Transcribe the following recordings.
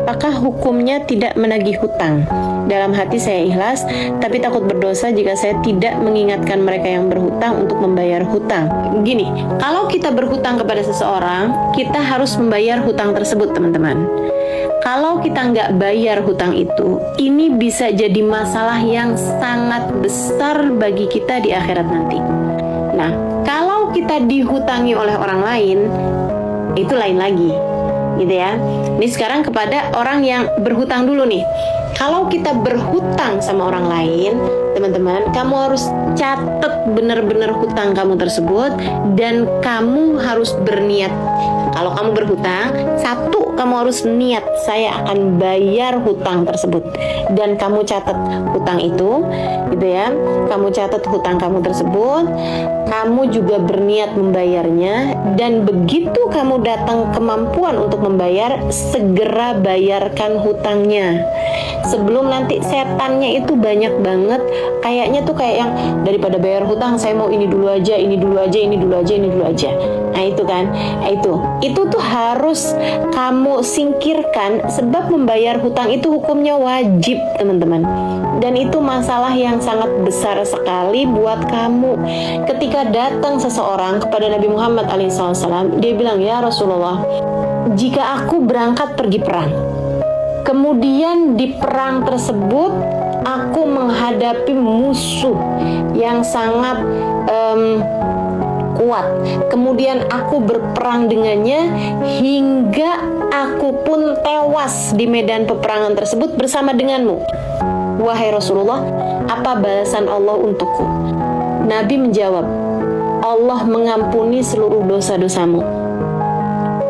apakah hukumnya tidak menagih hutang? Dalam hati saya ikhlas, tapi takut berdosa jika saya tidak mengingatkan mereka yang berhutang untuk membayar hutang. Gini, kalau kita berhutang kepada seseorang, kita harus membayar hutang tersebut, teman-teman. Kalau kita nggak bayar hutang itu, ini bisa jadi masalah yang sangat besar bagi kita di akhirat nanti. Nah, kalau kita dihutangi oleh orang lain, itu lain lagi, gitu ya. Ini sekarang kepada orang yang berhutang dulu nih. Kalau kita berhutang sama orang lain, teman-teman, kamu harus catat benar-benar hutang kamu tersebut dan kamu harus berniat. Kalau kamu berhutang, satu, kamu harus niat, saya akan bayar hutang tersebut. Dan kamu catat hutang itu, gitu ya. Kamu catat hutang kamu tersebut, kamu juga berniat membayarnya, dan begitu kamu datang kemampuan untuk membayar, segera bayarkan hutangnya. Sebelum nanti setannya itu banyak banget, kayaknya tuh kayak yang daripada bayar hutang, saya mau ini dulu aja, ini dulu aja, ini dulu aja, ini dulu aja. Nah itu kan, itu tuh harus kamu singkirkan, sebab membayar hutang itu hukumnya wajib, teman-teman. Dan itu masalah yang sangat besar sekali buat kamu. Ketika datang seseorang kepada Nabi Muhammad SAW, dia bilang, ya Rasulullah, jika aku berangkat pergi perang, kemudian di perang tersebut aku menghadapi musuh yang sangat kuat, kemudian aku berperang dengannya hingga aku pun tewas di medan peperangan tersebut bersama denganmu. Wahai Rasulullah, apa balasan Allah untukku? Nabi menjawab, Allah mengampuni seluruh dosa-dosamu.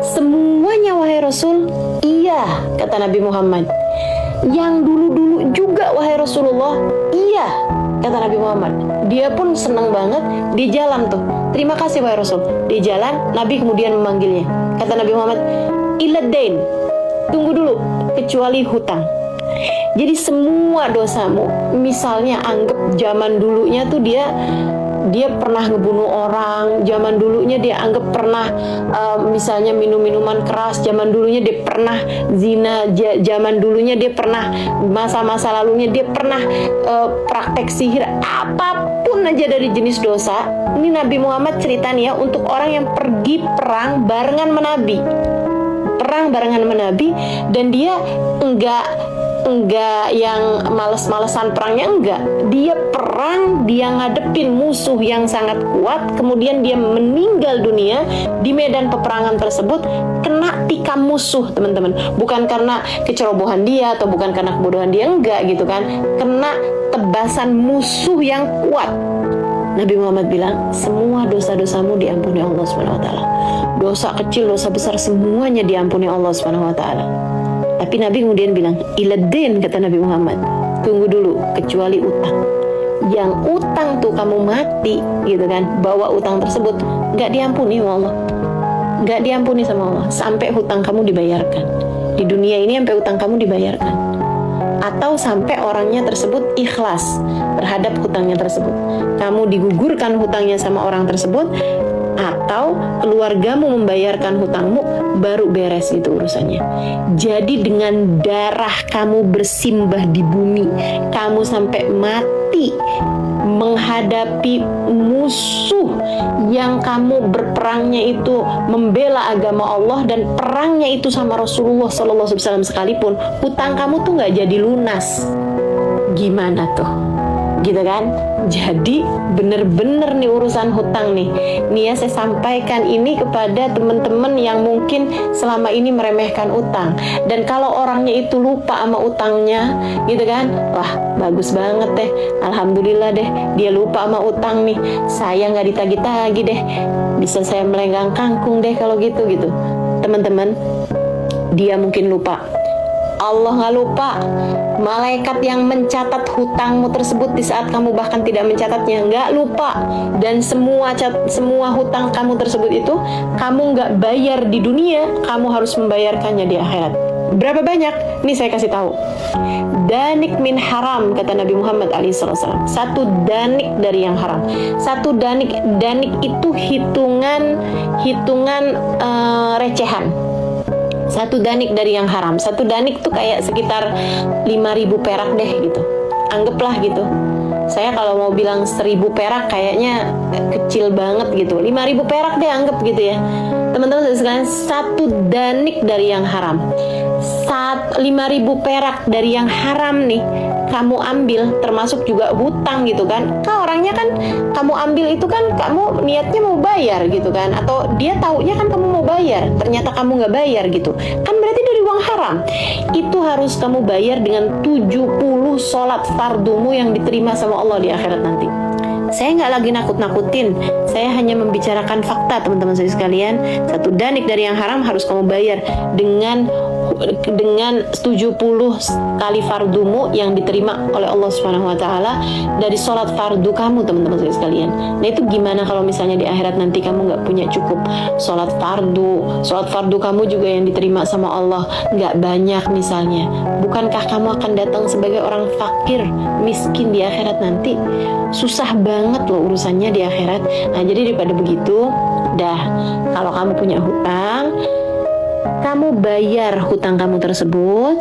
Semuanya wahai Rasul? Iya, kata Nabi Muhammad. Yang dulu-dulu juga wahai Rasulullah? Iya, kata Nabi Muhammad. Dia pun senang banget, di jalan tuh. Terima kasih wahai Rasul. Di jalan, Nabi kemudian memanggilnya. Kata Nabi Muhammad, iladain, tunggu dulu, kecuali hutang. Jadi semua dosamu, misalnya anggap zaman dulunya tuh dia pernah ngebunuh orang, zaman dulunya dia anggap pernah misalnya minum minuman keras, zaman dulunya dia pernah zina, zaman dulunya dia pernah masa-masa lalunya dia pernah praktek sihir, apapun aja dari jenis dosa. Ini Nabi Muhammad cerita nih ya, untuk orang yang pergi perang barengan menabi, dan dia enggak yang males-malesan perangnya, enggak. Dia perang, dia ngadepin musuh yang sangat kuat, kemudian dia meninggal dunia di medan peperangan tersebut kena tikam musuh, teman-teman. Bukan karena kecerobohan dia atau bukan karena kebodohan dia, enggak gitu kan. Kena tebasan musuh yang kuat. Nabi Muhammad bilang, semua dosa-dosamu diampuni Allah SWT. Dosa kecil, dosa besar, semuanya diampuni Allah SWT. Tapi Nabi kemudian bilang, iladin, kata Nabi Muhammad, tunggu dulu, kecuali utang. Yang utang tuh kamu mati, gitu kan, bawa utang tersebut, gak diampuni sama Allah. Gak diampuni sama Allah, sampai hutang kamu dibayarkan. Di dunia ini sampai utang kamu dibayarkan. Atau sampai orangnya tersebut ikhlas terhadap hutangnya tersebut. Kamu digugurkan hutangnya sama orang tersebut, atau keluargamu membayarkan hutangmu, baru beres gitu urusannya. Jadi dengan darah kamu bersimbah di bumi, kamu sampai mati menghadapi musuh yang kamu berperangnya itu membela agama Allah, dan perangnya itu sama Rasulullah SAW sekalipun, hutang kamu tuh nggak jadi lunas. Gimana tuh? Gitu kan? Jadi bener-bener nih urusan hutang nih ya, saya sampaikan ini kepada teman-teman yang mungkin selama ini meremehkan utang. Dan kalau orangnya itu lupa sama utangnya, gitu kan, wah bagus banget deh, alhamdulillah deh, dia lupa sama utang nih, saya nggak ditagih-tagih deh, bisa saya melenggang kangkung deh kalau gitu. Teman-teman, dia mungkin lupa, Allah nggak lupa. Malaikat yang mencatat hutangmu tersebut di saat kamu bahkan tidak mencatatnya nggak lupa. Dan semua hutang kamu tersebut itu kamu nggak bayar di dunia, kamu harus membayarkannya di akhirat. Berapa banyak? Ini saya kasih tahu. Danik min haram, kata Nabi Muhammad SAW. Satu danik dari yang haram. Satu danik itu hitungan recehan. 1 danik dari yang haram. 1 danik tuh kayak sekitar 5.000 perak deh gitu. Anggaplah gitu. Saya kalau mau bilang 1.000 perak kayaknya kecil banget gitu. 5.000 perak deh anggap gitu ya. Teman-teman sekalian, 1 danik dari yang haram. 5.000 perak dari yang haram nih kamu ambil, termasuk juga hutang gitu kan. Orangnya kan kamu ambil itu kan kamu niatnya mau bayar gitu kan, atau dia taunya kan kamu mau bayar, ternyata kamu nggak bayar gitu kan, berarti dari uang haram. Itu harus kamu bayar dengan 70 sholat fardumu yang diterima sama Allah di akhirat nanti. Saya nggak lagi nakut-nakutin, saya hanya membicarakan fakta teman-teman saya sekalian. 1 danik dari yang haram harus kamu bayar dengan 70 kali fardumu yang diterima oleh Allah Subhanahu wa taala dari sholat fardu kamu, teman-teman saya sekalian. Nah, itu gimana kalau misalnya di akhirat nanti kamu nggak punya cukup sholat fardu kamu juga yang diterima sama Allah nggak banyak misalnya, bukankah kamu akan datang sebagai orang fakir, miskin di akhirat nanti? Susah banget loh urusannya di akhirat. Nah, jadi daripada begitu, kalau kamu punya hutang, kamu bayar hutang kamu tersebut,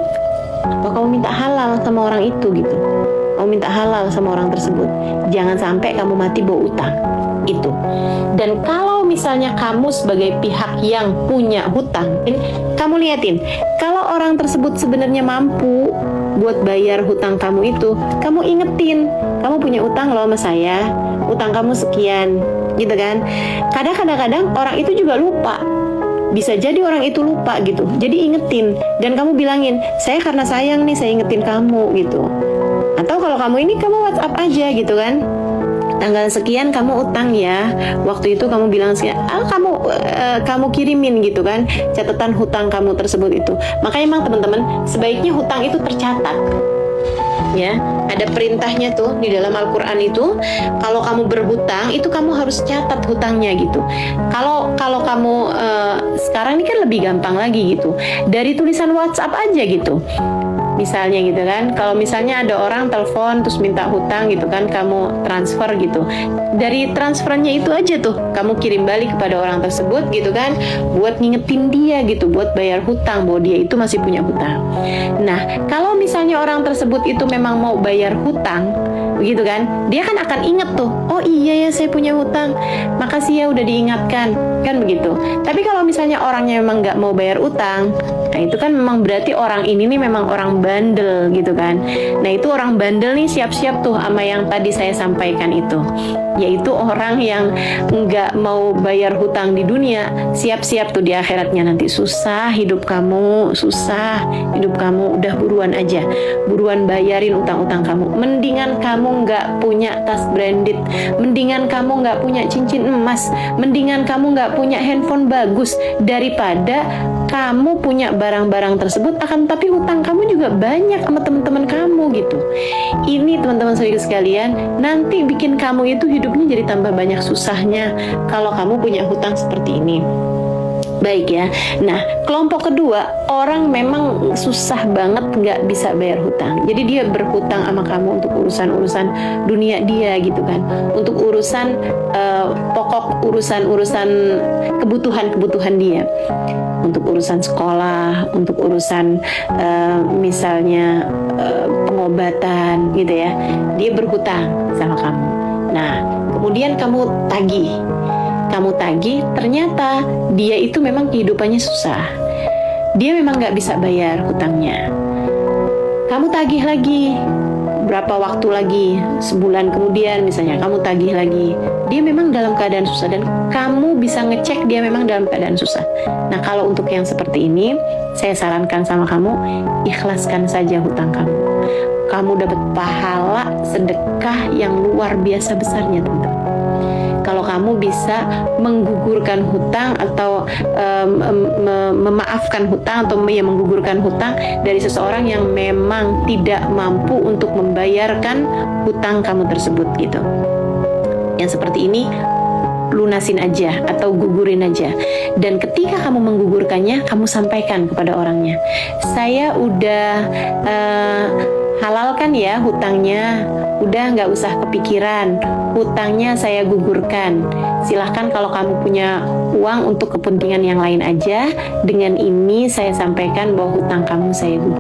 atau kamu minta halal sama orang itu gitu. Kamu minta halal sama orang tersebut. Jangan sampai kamu mati bawa utang itu. Dan kalau misalnya kamu sebagai pihak yang punya hutang, kamu liatin, kalau orang tersebut sebenarnya mampu buat bayar hutang kamu itu, kamu ingetin, kamu punya utang loh sama saya, utang kamu sekian, gitu kan. Kadang-kadang orang itu juga lupa. Bisa jadi orang itu lupa gitu. Jadi ingetin, dan kamu bilangin, saya karena sayang nih, saya ingetin kamu gitu. Atau kalau kamu ini, kamu WhatsApp aja gitu kan, tanggal sekian kamu utang ya, waktu itu kamu bilang sekian, kamu kirimin gitu kan catatan hutang kamu tersebut itu. Makanya emang teman-teman, sebaiknya hutang itu tercatat ya. Ada perintahnya tuh di dalam Al-Quran itu, kalau kamu berhutang itu kamu harus catat hutangnya gitu. Kalau kamu sekarang ini kan lebih gampang lagi gitu, dari tulisan WhatsApp aja gitu. Misalnya gitu kan, kalau misalnya ada orang telepon terus minta hutang gitu kan, kamu transfer gitu, dari transfernya itu aja tuh kamu kirim balik kepada orang tersebut gitu kan, buat ngingetin dia gitu, buat bayar hutang, bahwa dia itu masih punya hutang. Nah, kalau misalnya orang tersebut itu memang mau bayar hutang begitu kan, dia kan akan inget tuh, oh iya ya saya punya hutang, makasih ya udah diingatkan, kan begitu. Tapi kalau misalnya orangnya memang nggak mau bayar utang, nah itu kan memang berarti orang ini nih memang orang bandel gitu kan. Nah, itu orang bandel nih siap-siap tuh sama yang tadi saya sampaikan itu, yaitu orang yang nggak mau bayar hutang di dunia, siap-siap tuh di akhiratnya nanti susah hidup kamu, udah buruan aja, buruan bayarin utang-utang kamu. Mendingan kamu nggak punya tas branded, mendingan kamu nggak punya cincin emas, mendingan kamu nggak punya handphone bagus, daripada kamu punya barang-barang tersebut akan tapi hutang kamu juga banyak sama teman-teman kamu gitu. Ini teman-teman saudara sekalian, nanti bikin kamu itu hidupnya jadi tambah banyak susahnya kalau kamu punya hutang seperti ini. Baik ya. Nah, kelompok kedua, orang memang susah banget nggak bisa bayar hutang. Jadi dia berhutang sama kamu untuk urusan-urusan dunia dia gitu kan, untuk urusan pokok, urusan kebutuhan dia, untuk urusan sekolah, untuk urusan misalnya pengobatan gitu ya. Dia berhutang sama kamu. Nah, kemudian kamu tagih, ternyata dia itu memang kehidupannya susah, dia memang nggak bisa bayar hutangnya. Kamu tagih lagi, berapa waktu lagi, sebulan kemudian misalnya kamu tagih lagi, dia memang dalam keadaan susah, dan kamu bisa ngecek dia memang dalam keadaan susah. Nah, kalau untuk yang seperti ini, saya sarankan sama kamu, ikhlaskan saja hutang kamu. Kamu dapat pahala sedekah yang luar biasa besarnya, teman-teman. Kalau kamu bisa menggugurkan hutang atau memaafkan hutang, atau menggugurkan hutang dari seseorang yang memang tidak mampu untuk membayarkan hutang kamu tersebut gitu. Yang seperti ini lunasin aja atau gugurin aja. Dan ketika kamu menggugurkannya, kamu sampaikan kepada orangnya, saya udah halalkan ya hutangnya. Udah nggak usah kepikiran, hutangnya saya gugurkan. Silahkan kalau kamu punya uang untuk kepentingan yang lain aja. Dengan ini saya sampaikan bahwa hutang kamu saya gugurkan.